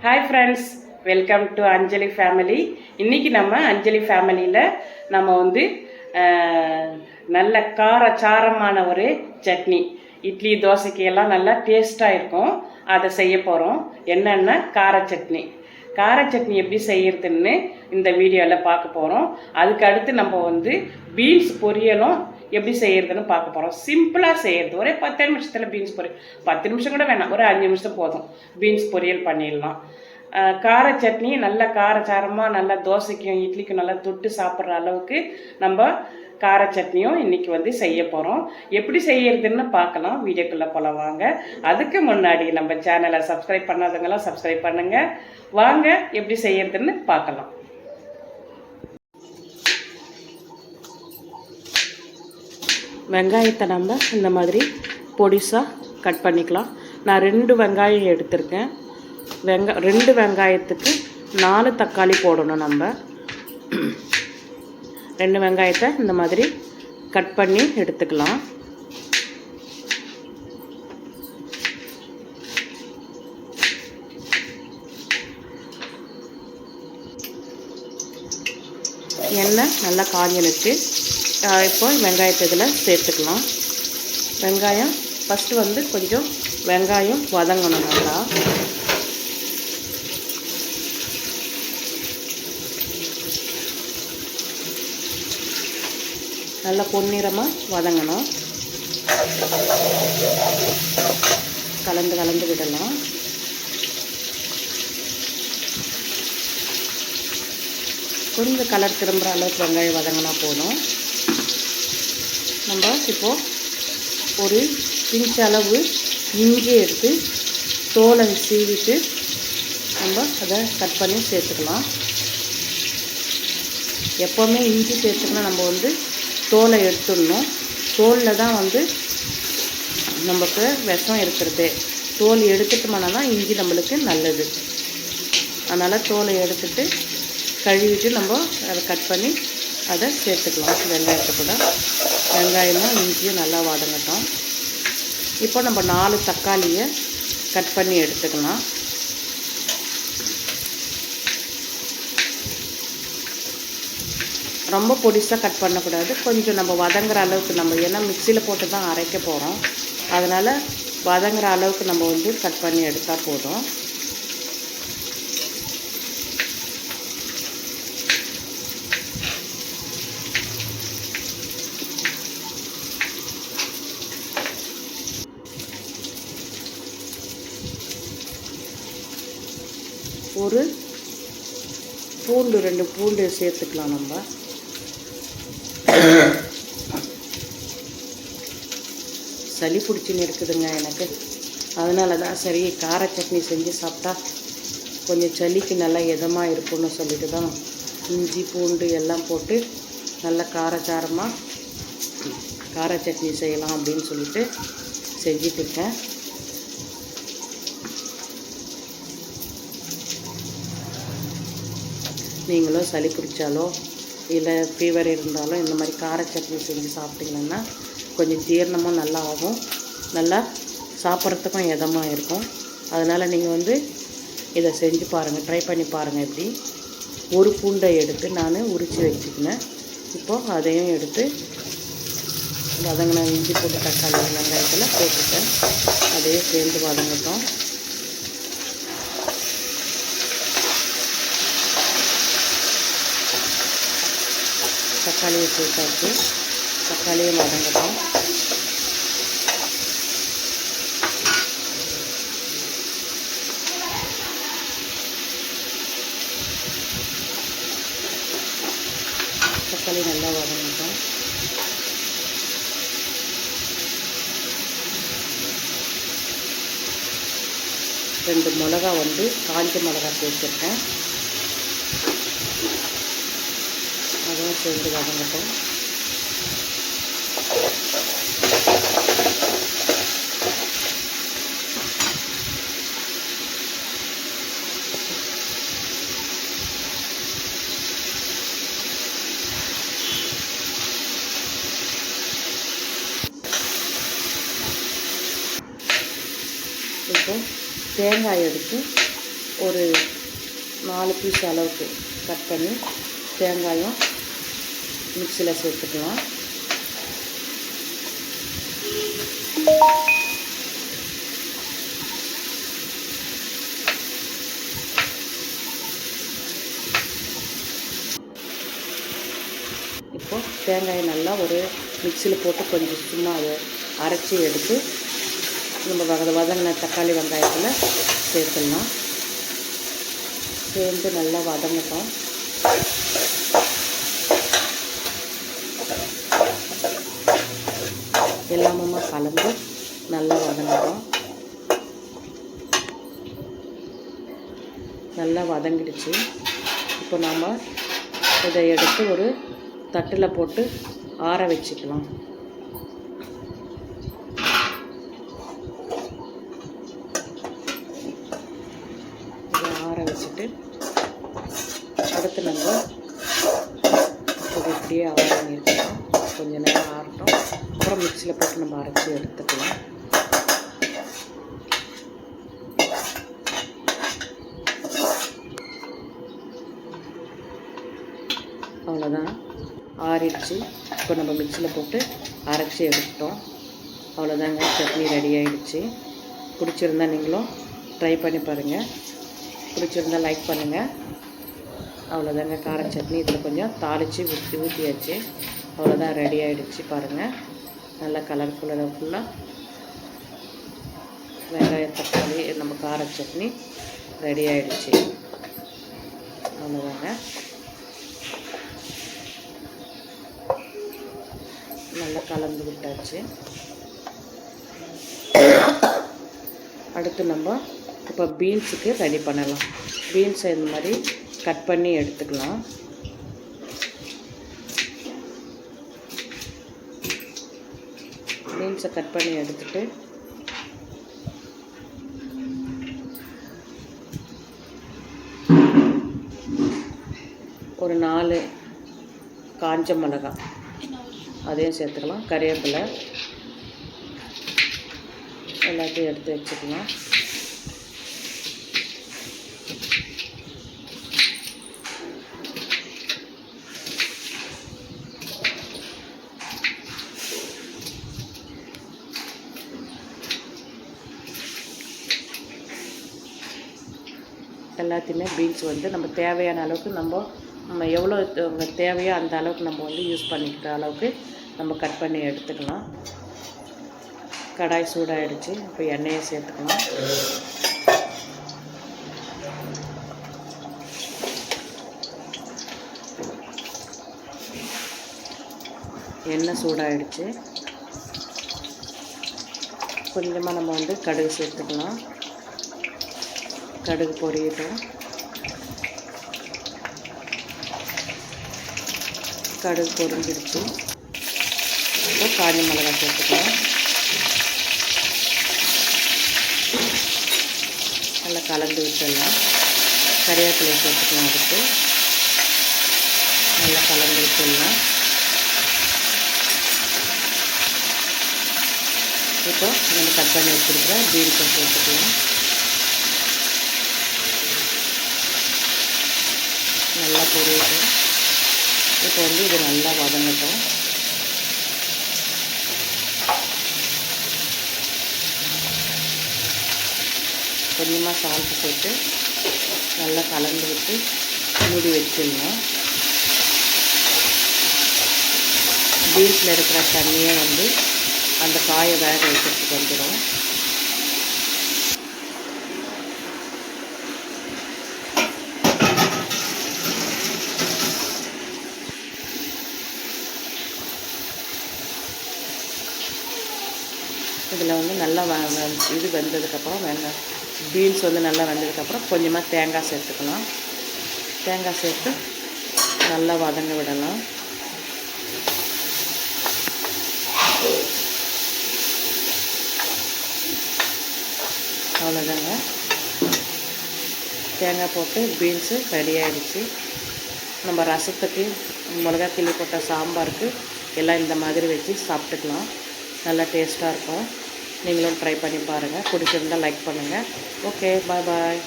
Hi friends, welcome to Anjali family. இன்றைக்கி நம்ம அஞ்சலி ஃபேமிலியில் நம்ம வந்து நல்ல காரச்சாரமான ஒரு சட்னி, இட்லி தோசைக்கு எல்லாம் நல்லா டேஸ்ட்டாக இருக்கும். அதை செய்ய போகிறோம். என்னென்னா கார சட்னி எப்படி செய்யறதுன்னு இந்த வீடியோவில் பார்க்க போகிறோம். அதுக்கு அடுத்து நம்ம வந்து பீன்ஸ் பொரியலும் எப்படி செய்யறதுன்னு பார்க்க போகிறோம். சிம்பிளாக செய்கிறது, ஒரே 10 நிமிஷத்தில் பீன்ஸ் பொரியல். 10 நிமிஷம் கூட வேணாம், ஒரு 5 நிமிஷம் போதும், பீன்ஸ் பொரியல் பண்ணிடலாம். கார சட்னி நல்ல காரச்சாரமாக, நல்லா தோசைக்கும் இட்லிக்கும் நல்லா தொட்டு சாப்பிட்ற அளவுக்கு நம்ம கார சட்னியும் இன்றைக்கி வந்து செய்ய போகிறோம். எப்படி செய்யறதுன்னு பார்க்கலாம். வீடியோக்குள்ளே போல வாங்க. அதுக்கு முன்னாடி நம்ம சேனலை சப்ஸ்கிரைப் பண்ணாதவங்களாம் சப்ஸ்கிரைப் பண்ணுங்கள். வாங்க எப்படி செய்யறதுன்னு பார்க்கலாம். வெங்காயத்தை நம்ம இந்த மாதிரி பொடிசாக கட் பண்ணிக்கலாம். நான் 2 வெங்காயம் எடுத்திருக்கேன். 2 வெங்காயத்துக்கு 4 தக்காளி போடணும். நம்ம 2 வெங்காயத்தை இந்த மாதிரி கட் பண்ணி எடுத்துக்கலாம். எண்ணெய் நல்லா காஞ்சினுச்சு. இப்போ வெங்காயத்தை இதில் சேர்த்துக்கலாம். வெங்காயம் ஃபஸ்ட்டு வந்து கொஞ்சம் வெங்காயம் வதங்கணும். நல்லா பொன்னிறமாக வதங்கணும். கலந்து விடலாம். கொஞ்சம் கலர் திரும்புகிற அளவுக்கு வெங்காயம் வதங்கினா போதும். நம்ம இப்போது ஒரு பிஞ்ச் அளவு இஞ்சி எடுத்து தோலை சீவிட்டு நம்ம அதை கட் பண்ணி சேர்த்துக்கலாம். எப்போவுமே இஞ்சி சேர்த்துக்கணும். நம்ம வந்து தோலை எடுத்துடணும். தோலில் தான் வந்து நமக்கு விஷம் இருக்கிறது. தோல் எடுத்துட்டோம்னா தான் இஞ்சி நம்மளுக்கு நல்லது. அதனால் தோலை எடுத்துட்டு கழுவிட்டு நம்ம அதை கட் பண்ணி அதை சேர்த்துக்கலாம். வெங்காயத்தை கூட வெங்காயமும் இஞ்சியும் நல்லா வதங்கட்டும். இப்போ நம்ம 4 தக்காளியை கட் பண்ணி எடுத்துக்கலாம். ரொம்ப பொடிசாக கட் பண்ணக்கூடாது. கொஞ்சம் நம்ம வதங்குற அளவுக்கு, நம்ம ஏன்னா மிக்சியில் போட்டு தான் அரைக்க போகிறோம். அதனால் வதங்குற அளவுக்கு நம்ம வந்து கட் பண்ணி எடுத்தால் போதும். ஒரு பூண்டு, 2 பூண்டு சேர்த்துக்கலாம். நம்ம சளி பிடிச்சின்னு இருக்குதுங்க எனக்கு. அதனால தான் சரி கார சட்னி செஞ்சு சாப்பிட்டா கொஞ்சம் சளிக்கு நல்லா இதமாக இருக்கும்னு சொல்லிட்டு தான் இஞ்சி பூண்டு எல்லாம் போட்டு நல்லா காரச்சாரமாக கார சட்னி செய்யலாம் அப்படின்னு சொல்லிட்டு செஞ்சிட்ருக்கேன். நீங்களும் சளி பிடிச்சாலோ இல்லை ஃபீவர் இருந்தாலும் இந்த மாதிரி கார சட்னி செஞ்சு சாப்பிட்டிங்கன்னா கொஞ்சம் ஜீரணமும் நல்லா ஆகும், நல்லா சாப்பிட்றதுக்கும் இதமாக இருக்கும். அதனால் நீங்கள் வந்து இதை செஞ்சு பாருங்கள், ட்ரை பண்ணி பாருங்கள். எப்படி ஒரு பூண்டை எடுத்து நான் உரித்து வச்சுக்கினேன். இப்போது அதையும் எடுத்து வதங்கின இஞ்சி பூண்டு தக்காளி வெங்காயத்தில் போட்டுட்டேன். அதையும் சேர்ந்து வதங்கட்டும். தக்காளியை சேர்த்தாச்சு. தக்காளியை வதங்கட்டும். தக்காளி நல்லா வதங்கட்டும். ரெண்டு மிளகா வந்து காஞ்ச மிளகா சேர்த்துருக்கேன். அதுவும் சேர்ந்து வதங்கட்டும். இப்போ தேங்காய் எடுத்து ஒரு 4 பீஸ் அளவுக்கு கட் பண்ணி தேங்காயும் மிக்சியில் சேர்த்துக்கலாம். இப்போ தேங்காயை நல்லா ஒரு மிக்சியில் போட்டு கொஞ்சம் சும்மா அதை அரைச்சி எடுத்து நம்ம வதங்கின தக்காளி வெங்காயத்தில் சேர்த்துடலாம். சேர்ந்து நல்லா வதங்கட்டும். எல்லாமே கலந்து நல்லா வதங்கட்டும். நல்லா வதங்கிடுச்சு. இப்போ நாம் இதை எடுத்து ஒரு தட்டில் போட்டு ஆற வச்சுக்கலாம். இதை ஆற வச்சுட்டு அடுத்து நம்ம இது இப்படியே ஆற பண்ணியிருக்கலாம். கொஞ்சம் நேரம் ஆறட்டும். அப்புறம் மிக்சியில் போட்டு நம்ம அரைச்சி எடுத்துக்கலாம். அவ்வளோதான், ஆறிடுச்சு. இப்போ நம்ம மிக்சியில் போட்டு அரைச்சி எடுத்துட்டோம். அவ்வளோதாங்க, சட்னி ரெடி ஆகிடுச்சு. பிடிச்சிருந்தா நீங்களும் ட்ரை பண்ணி பாருங்கள். பிடிச்சிருந்தா லைக் பண்ணுங்கள். அவ்வளோதாங்க, கார சட்னி. இதில் கொஞ்சம் தாளித்து ஊற்றியாச்சு. அவ்வளோதான், ரெடி ஆகிடுச்சு. பாருங்கள், நல்லா கலர்ஃபுல்லாக ஃபுல்லாக வெங்காய தக்காளி நம்ம கார சட்னி ரெடி ஆகிடுச்சு. அவ்வளோதாங்க, நல்லா கலந்து விட்டாச்சு. அடுத்து நம்ம இப்போ பீன்ஸுக்கு ரெடி பண்ணலாம். பீன்ஸை இந்த மாதிரி கட் பண்ணி எடுத்துக்கலாம். பீன்ஸை கட் பண்ணி எடுத்துட்டு ஒரு 4 காஞ்ச மிளகாய் அதையும் சேர்த்துக்கலாம். கறிவேப்பிலை எல்லாத்தையும் எடுத்து வச்சுக்கலாம். எல்லாத்தையுமே பீன்ஸ் நம்ம தேவையான அளவுக்கு நம்ம எவ்வளோ தேவையோ அந்த அளவுக்கு நம்ம யூஸ் பண்ணிக்கிற அளவுக்கு நம்ம கட் பண்ணி எடுத்துக்கலாம். கடாய் சூடாகிடுச்சு. இப்போ எண்ணெயை சேர்த்துக்கலாம். எண்ணெய் சூடாகிடுச்சு. கொஞ்சமாக நம்ம கடுகு சேர்த்துக்கலாம். கடுகு பொரியட்டும். கடுகு பொரிஞ்சிடுச்சு. இப்போ காஞ்ச மிளகாய் சேர்த்துக்கலாம். நல்லா கலந்து விட்டுடலாம். கறிவேப்பிலை சேர்த்துக்கலாம். அதுக்கு நல்லா கலந்து விட்டுடலாம். இப்போ நம்ம கட் பண்ணி வச்சுருக்கிற பீன்ஸை சேர்த்துக்கலாம். நல்லா பொரியட்டும். இப்போ இது நல்லா வதங்கட்டும். கொஞ்சமாக சால்ட்டு போட்டு நல்லா கலந்து விட்டு மூடி வச்சிடணும். பீன்ஸில் இருக்கிற தண்ணியை அந்த காயை வேக வைக்கிறதுக்கு வந்துடும். இதில் நல்லா இது வெந்ததுக்கப்புறம் பீன்ஸ் நல்லா வெந்ததுக்கப்புறம் கொஞ்சமாக தேங்காய் சேர்த்துக்கலாம். தேங்காய் சேர்த்து நல்லா வதங்க விடலாம். அவ்வளோதாங்க, தேங்காய் போட்டு பீன்ஸு ரெடி ஆகிடுச்சு. நம்ம ரசத்துக்கு, மிளகா கிள்ளி போட்ட சாம்பாருக்கு எல்லாம் இந்த மாதிரி வச்சு சாப்பிட்டுக்கலாம். நல்லா டேஸ்ட்டாக இருக்கும். நீங்களும் ட்ரை பண்ணி பாருங்கள். பிடிச்சிருந்தால் லைக் பண்ணுங்கள். ஓகே, பாய் பாய்.